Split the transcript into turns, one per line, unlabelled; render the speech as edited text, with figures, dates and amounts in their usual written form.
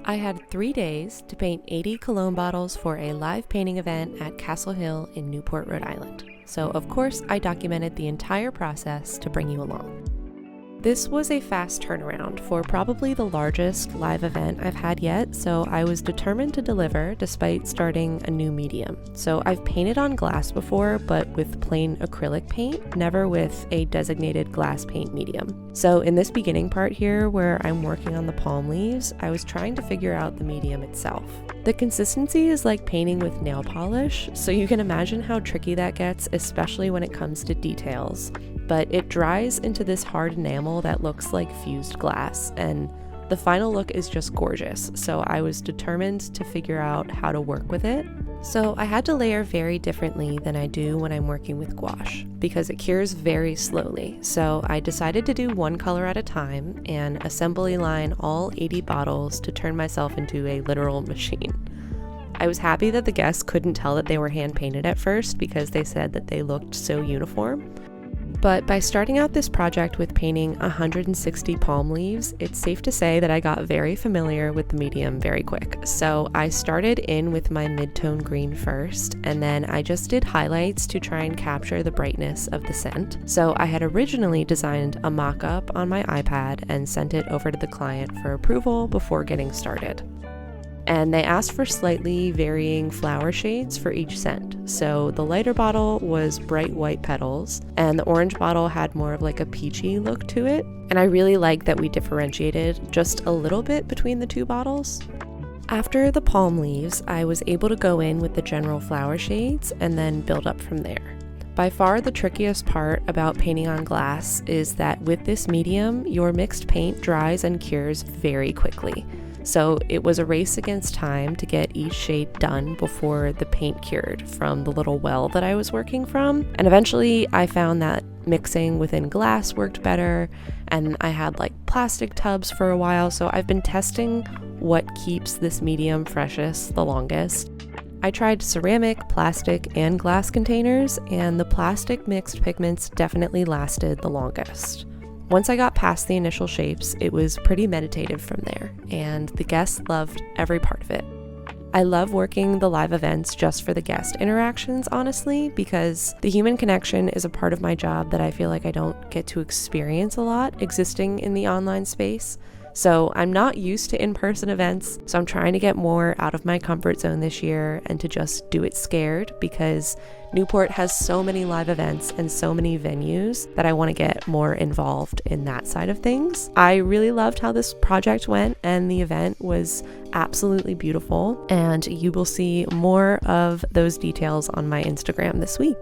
I had 3 days to paint 80 cologne bottles for a live painting event at Castle Hill in Newport, Rhode Island. So of course I documented the entire process to bring you along. This was a fast turnaround for probably the largest live event I've had yet, so I was determined to deliver despite starting a new medium. So I've painted on glass before, but with plain acrylic paint, never with a designated glass paint medium. So in this beginning part here where I'm working on the palm leaves, I was trying to figure out the medium itself. The consistency is like painting with nail polish, so you can imagine how tricky that gets, especially when it comes to details. But it dries into this hard enamel that looks like fused glass, and the final look is just gorgeous, so I was determined to figure out how to work with it. So I had to layer very differently than I do when I'm working with gouache, because it cures very slowly, so I decided to do one color at a time and assembly line all 80 bottles to turn myself into a literal machine. I was happy that the guests couldn't tell that they were hand painted at first because they said that they looked so uniform. But by starting out this project with painting 160 palm leaves, it's safe to say that I got very familiar with the medium very quick. So I started in with my mid-tone green first, and then I just did highlights to try and capture the brightness of the scent. So I had originally designed a mock-up on my iPad and sent it over to the client for approval before getting started. And they asked for slightly varying flower shades for each scent. So the lighter bottle was bright white petals, and the orange bottle had more of like a peachy look to it. And I really like that we differentiated just a little bit between the two bottles. After the palm leaves, I was able to go in with the general flower shades and then build up from there. By far the trickiest part about painting on glass is that with this medium, your mixed paint dries and cures very quickly. So it was a race against time to get each shade done before the paint cured from the little well that I was working from. And eventually I found that mixing within glass worked better, and I had like plastic tubs for a while, so I've been testing what keeps this medium freshest the longest. I tried ceramic, plastic, and glass containers, and the plastic mixed pigments definitely lasted the longest. Once I got past the initial shapes, it was pretty meditative from there, and the guests loved every part of it. I love working the live events just for the guest interactions, honestly, because the human connection is a part of my job that I feel like I don't get to experience a lot existing in the online space. So I'm not used to in-person events, so I'm trying to get more out of my comfort zone this year and to just do it scared, because Newport has so many live events and so many venues that I want to get more involved in that side of things. I really loved how this project went, and the event was absolutely beautiful, and you will see more of those details on my Instagram this week.